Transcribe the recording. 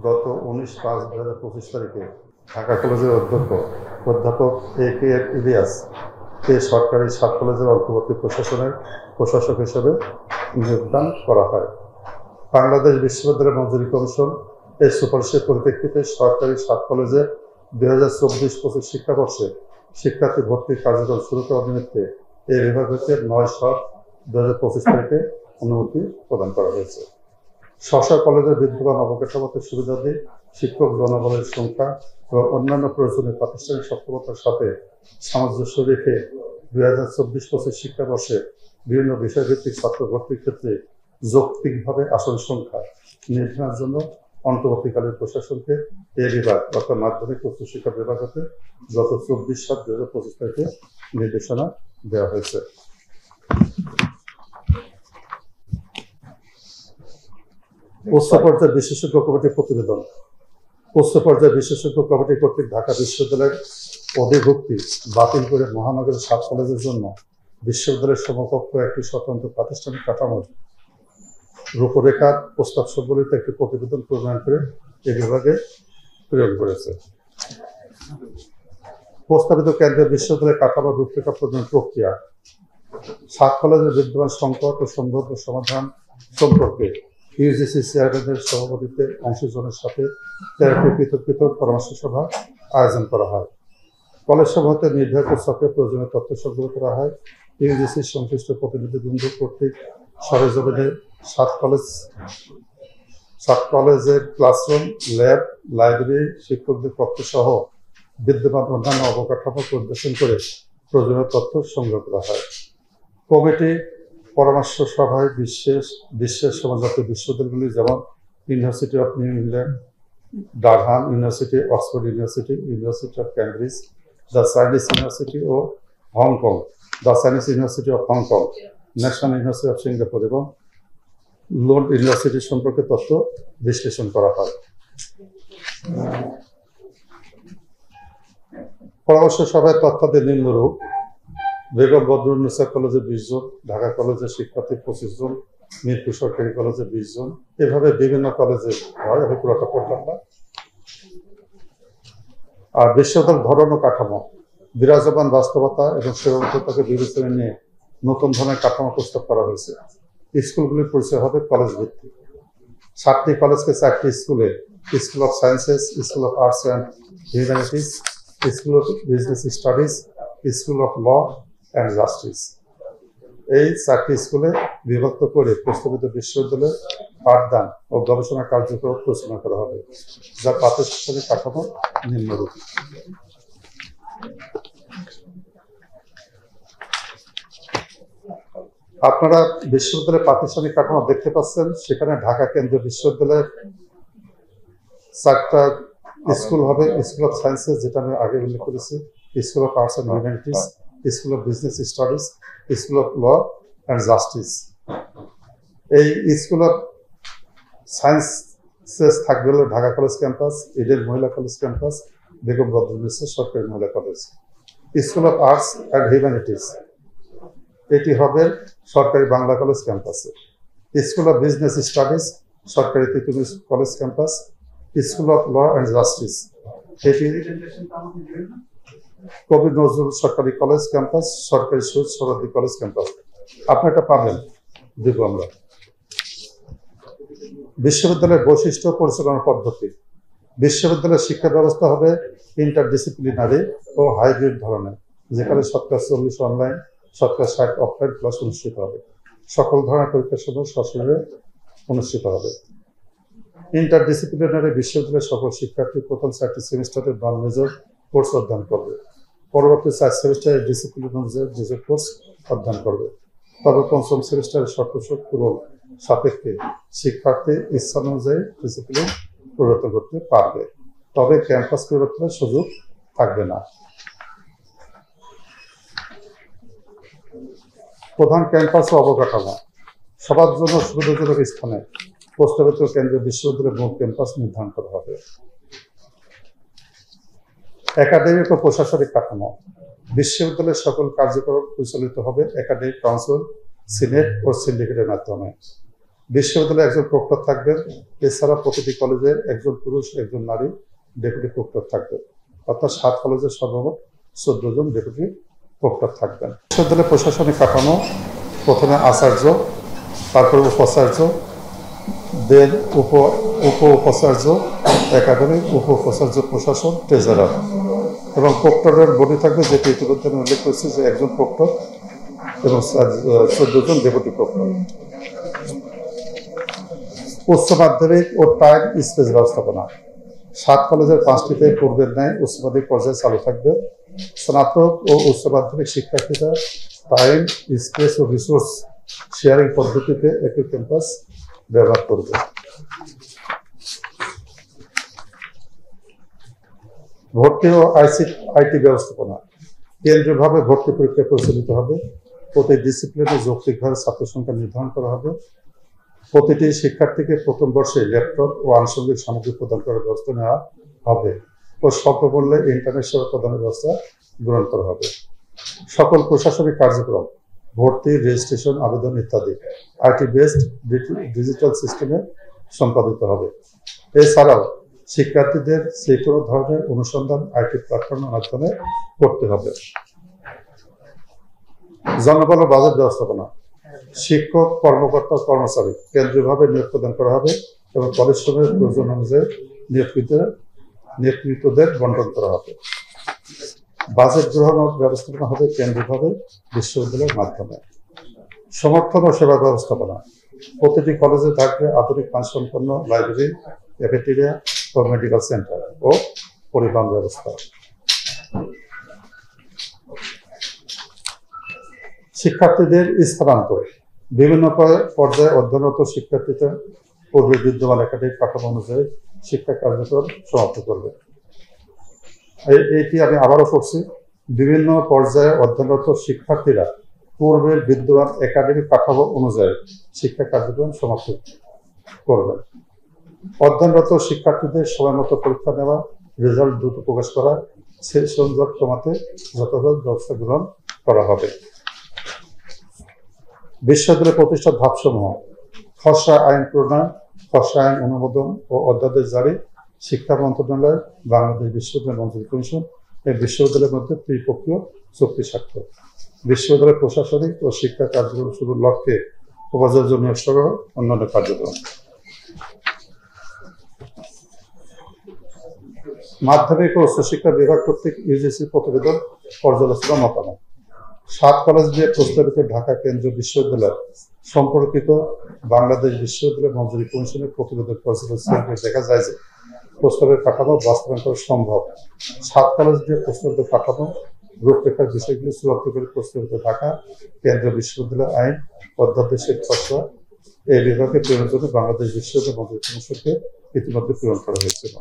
গত 19/5/2025 তারিখে ঢাকা কলেজের অধ্যক্ষ অধ্যাপক A.K. ইলিয়াস কে সরকারি 7 কলেজের অন্তর্বর্তী প্রশাসনের প্রশাসক হিসেবে নিয়োগদান করা হয়। বাংলাদেশ বিশ্ববিদ্যালয় মঞ্জুরি কমিশন এর সুপারিশের পরিপ্রেক্ষিতে সরকারি 7 কলেজে 2024-25 শিক্ষাবর্ষে শিক্ষার্থী ভর্তির কার্যক্রম শুরু করার নিমিত্তে এই বিভাগকে 9/7/2025 তারিখে অনুমতি প্রদান করা হয়েছে। স্ব কলেজের বিদ্যমান অবকাঠামোগত সুবিধাদি, শিক্ষক জনবলের সংখ্যা ও অন্যান্য প্রয়োজনীয় প্রাতিষ্ঠানিক সক্ষমতার সাথে সামঞ্জস্য রেখে 2024-25 শিক্ষাবর্ষে বিভিন্ন বিষয়ভিত্তিক ছাত্র ভর্তির ক্ষেত্রে যৌক্তিকভাবে আসন সংখ্যা নির্ধারণের জন্য অন্তর্বর্তীকালীন প্রশাসনকে এ বিভাগ অর্থাৎ মাধ্যমিক উচ্চশিক্ষা বিভাগ হতে গত 24/7/2025 তারিখে নির্দেশনা দেওয়া হয়েছে। উচ্চ পর্যায়ের বিশেষজ্ঞ কমিটির প্রতিবেদন। উচ্চ পর্যায়ের বিশেষজ্ঞ কমিটি কর্তৃক ঢাকা বিশ্ববিদ্যালয়ের অধিভুক্তি বাতিল করে মহানগরের 7 কলেজের জন্য বিশ্ববিদ্যালয়ের সমকক্ষ একটি স্বতন্ত্র প্রাতিষ্ঠানিক কাঠামোর রূপরেখার প্রস্তাব সম্বলিত একটি প্রতিবেদন প্রণয়ন করে এ বিভাগে প্রেরণ করেছে। প্রস্তাবিত কেন্দ্রীয় বিশ্ববিদ্যালয়ের কাঠামোর রূপরেখা প্রণয়ন প্রক্রিয়া 7 কলেজের বিদ্যমান সংকট ও সম্ভাব্য সমাধান সম্পর্কে ইউজিসি চেয়ারম্যানের সভাপতিত্বে অংশগ্রহণের সাথে 13টি পৃথক পৃথক পরামর্শ সভা আয়োজন করা হয়। কলেজ সভাতে নির্ধারিত চক্রে প্রয়োজনীয় তথ্য সংগ্রহ করা হয়। ইউজিসির সংশ্লিষ্ট প্রতিনিধিবৃন্দ কর্তৃক সরেজমিনে 7 কলেজের ক্লাসরুম, ল্যাব, লাইব্রেরি, শিক্ষকদের কক্ষ সহ বিদ্যমান অন্যান্য অবকাঠামো পরিদর্শন করে প্রয়োজনীয় তথ্য সংগ্রহ করা হয়। কমিটি পরামর্শ সভায় বিশ্বের সমাজজাতীয় বিশ্ববিদ্যালয়গুলি যেমন university of New England, Durham university, Oxford university, university of Cambridge, the Chinese university ও Hong Kong, the Chinese university of Hong Kong, national university of Singapore এবং লোন্ড ইউনিভার্সিটি সম্পর্কে তথ্য বিশ্লেষণ করা হয়। পরামর্শ সভায় তথ্যাদি নিম্নরূপ: বেগম বদরুন্নেসা কলেজে 20 জন, ঢাকা কলেজের শিক্ষার্থী 25 জন, মিরপুর সরকারি কলেজে 20 জন, এভাবে বিভিন্ন কলেজে হয়। আমি পুরোটা পড়লাম না। আর বিশ্ববিদ্যালয়ের ধরন ও কাঠামো, বিরাজমান বাস্তবতা এবং সীমাবদ্ধতাকে বিবেচনায় নিয়ে নতুন ধরনের কাঠামো প্রস্তাব করা হয়েছে। স্কুলগুলির পরিচয় হবে কলেজ ভিত্তিক। 7টি কলেজকে 4টি স্কুলে: school of sciences, school of arts and humanities, school of business studies, school of law and justice, এই 4টি স্কুলে বিভক্ত করে প্রস্তাবিত বিশ্ববিদ্যালয়ের পাঠদান ও গবেষণা কার্যক্রম পরিচালনা করা হবে, যা প্রাতিষ্ঠানিক কাঠামো নিম্নরূপ। আপনারা বিশ্ববিদ্যালয়ের প্রাতিষ্ঠানিক কাঠামো দেখতে পাচ্ছেন। সেখানে ঢাকা কেন্দ্রীয় বিশ্ববিদ্যালয়ের 4টা স্কুল হবে: স্কুল অফ সায়েন্সেস, যেটা আমি আগে উল্লেখ করেছি, school of arts and humanities, school of business studies, school of law and justice. এই স্কুল অফ সায়েন্সেস থাকবে হলো ঢাকা কলেজ ক্যাম্পাস, ইডেন মহিলা কলেজ ক্যাম্পাস, বেগম বদরুন্নেসা সরকারি মহিলা college. School of arts and humanities, এটি হবে সরকারি বাংলা কলেজ ক্যাম্পাসে। স্কুল অফ বিজনেস স্টাডিজ, সরকারি Titumir college campus. School of law and justice, এটি কবি নজরুল সরকারি কলেজ ক্যাম্পাস, সরকারি শহীদ সোহরাওয়ার্দী কলেজ ক্যাম্পাস। আপনি এটা পাবেন, দেব আমরা। বিশ্ববিদ্যালয়ের বৈশিষ্ট্য পরিচালনা পদ্ধতি, বিশ্ববিদ্যালয়ের শিক্ষা ব্যবস্থা হবে ইন্টারডিসিপ্লিনারি ও হাইব্রিড ধরনের, যেখানে 40% অনলাইন, 60% অফলাইন ক্লাস অনুষ্ঠিত হবে। সকল ধরনের পরীক্ষা সমূহ সশরীরে অনুষ্ঠিত হবে। ইন্টারডিসিপ্লিনারি বিশ্ববিদ্যালয়ের সকল শিক্ষার্থী প্রথম 4টি সেমিস্টারে নন মেজর কোর্স অধ্যয়ন করবে। পরবর্তী 4 সেমিস্টারে ডিসিপ্লিন অনুযায়ী মেজর কোর্স অধ্যয়ন করবে। তবে 5ম সেমিস্টারে শর্ত পূরণ সাপেক্ষে শিক্ষার্থী ইচ্ছা অনুযায়ী ডিসিপ্লিন পরিবর্তন করতে পারবে, তবে ক্যাম্পাস পরিবর্তনের সুযোগ থাকবে না। প্রধান ক্যাম্পাস ও অবকাঠামো, সবার জন্য সুবিধাজনক স্থানে প্রস্তাবিত কেন্দ্রীয় বিশ্ববিদ্যালয়ের মূল ক্যাম্পাস নির্ধারণ করা হবে। একাডেমিক ও প্রশাসনিক কাঠামো, বিশ্ববিদ্যালয়ের সকল কার্যক্রম পরিচালিত হবে একাডেমিক কাউন্সিল, সিনেট ও সিন্ডিকেটের মাধ্যমে। বিশ্ববিদ্যালয়ে একজন প্রক্টর থাকবেন। এছাড়া প্রতিটি কলেজে একজন পুরুষ একজন নারী ডেপুটি প্রক্টর থাকবেন, অর্থাৎ 7 কলেজের সর্বমোট 14 জন ডেপুটি প্রক্টর থাকবেন। বিশ্ববিদ্যালয়ের প্রশাসনিক কাঠামো প্রথমে আচার্য, তারপর উপাচার্য, দেন উপ উপাচার্য, একাডেমিক উপ উপাচার্য, প্রশাসন, ট্রেজারার এবং প্রক্টরের বডি থাকবে, যেটি ইতিমধ্যে আমি উল্লেখ করেছি যে একজন প্রক্টর এবং 14 জন ডেপুটি প্রক্টর। উচ্চ মাধ্যমিক ও টাইম স্পেস ব্যবস্থাপনা 7 কলেজের 5টিতে পূর্বের ন্যায় উচ্চ মাধ্যমিক পর্যায়ে চালু থাকবে। স্নাতক ও উচ্চ মাধ্যমিক শিক্ষার্থীরা টাইম স্পেস ও রিসোর্স শেয়ারিং পদ্ধতিতে একটি ক্যাম্পাস ব্যবহার করবে। ভর্তি ও আইটি ব্যবস্থাপনা কেন্দ্রীয়ভাবে ভর্তি পরীক্ষা পরিচালিত হবে। প্রতি ডিসিপ্লিনে যৌক্তিকভাবে ছাত্র সংখ্যা নির্ধারণ করা হবে। প্রতিটি শিক্ষার্থীকে প্রথম বর্ষে ল্যাপটপ ও আনুষঙ্গিক সামগ্রী প্রদান করার ব্যবস্থা নেওয়া হবে ও স্বল্পমূল্যে ইন্টারনেট সেবা প্রদানের ব্যবস্থা গ্রহণ করা হবে। সকল প্রশাসনিক কার্যক্রম, ভর্তি, রেজিস্ট্রেশন, আবেদন ইত্যাদি আইটি বেসড ডিজিটাল সিস্টেমে সম্পাদিত হবে। এছাড়াও শিক্ষার্থীদের যে কোনো ধরনের অনুসন্ধান আইটি প্ল্যাটফর্মের মাধ্যমে করতে হবে। জনবল ও বাজেট ব্যবস্থাপনা শিক্ষক, কর্মকর্তা, কর্মচারী কেন্দ্রীয়ভাবে নিয়োগ প্রদান করা হবে এবং কলেজ সমূহের প্রয়োজন অনুযায়ী নেতৃত্বদের বন্টন করা হবে। বাজেট গ্রহণ ও ব্যবস্থাপনা হবে কেন্দ্রীয়ভাবে বিশ্ববিদ্যালয়ের মাধ্যমে। সমর্থন ও সেবা ব্যবস্থাপনা প্রতিটি কলেজে থাকবে আধুনিক মানসম্পন্ন লাইব্রেরি, ক্যাফেটেরিয়া ও মেডিকেল সেন্টার ও পরিবহন ব্যবস্থা। শিক্ষার্থীদের স্থানান্তর বিভিন্ন পর্যায়ে অধ্যয়নরত শিক্ষার্থীদের পূর্বে বিদ্যমান একাডেমিক কাঠামো অনুযায়ী শিক্ষা কার্যক্রম সমাপ্ত করবে। এটি আমি আবারও করছি, বিভিন্ন পর্যায়ে অধ্যয়নরত শিক্ষার্থীরা পূর্বের বিদ্যমান একাডেমিক কাঠামো অনুযায়ী শিক্ষা কার্যক্রম সমাপ্ত করবেন। অধ্যয়নরত শিক্ষার্থীদের সময় মতো পরীক্ষা নেওয়া, রেজাল্ট দ্রুত প্রকাশ করা, সেশন জট কমাতে যথাযথ ব্যবস্থা গ্রহণ করা হবে। বিশ্ববিদ্যালয় প্রতিষ্ঠার ধাপসমূহ: খসড়া আইন প্রণয়ন, খসড়া আইন অনুমোদন ও অধ্যাদেশ জারি, শিক্ষা মন্ত্রণালয়, বাংলাদেশ বিশ্ববিদ্যালয় মঞ্জুরি কমিশন এই বিশ্ববিদ্যালয়ের মধ্যে ত্রিপক্ষীয় চুক্তি স্বাক্ষর। বিশ্ববিদ্যালয় প্রশাসনিক ও শিক্ষা কার্যক্রম শুরুর লক্ষ্যে উপাচার্য নিয়োগ সহ অন্যান্য কার্যক্রম। মাধ্যমিক ও উচ্চশিক্ষা বিভাগ কর্তৃক ইউজিসি প্রতিবেদন পর্যালোচনা মতামত। 7 কলেজ দিয়ে প্রস্তাবিত ঢাকা কেন্দ্রীয় বিশ্ববিদ্যালয় সম্পর্কিত বাংলাদেশ বিশ্ববিদ্যালয় মঞ্জুরি কমিশনের প্রতিবেদন পর্যালোচনা দেখা যায় যে প্রস্তাবের কাঠামো বাস্তবায়ন করা সম্ভব। 7 কলেজ দিয়ে প্রস্তাবিত কাঠামো রূপরেখার বিষয়গুলি চূড়ান্ত করে প্রস্তাবিত ঢাকা কেন্দ্রীয় বিশ্ববিদ্যালয় আইন অধ্যাদেশের খসড়া এই বিভাগে প্রেরণের জন্য বাংলাদেশ বিশ্ববিদ্যালয় মঞ্জুরি কমিশনকে ইতিমধ্যে প্রেরণ করা হয়েছিল।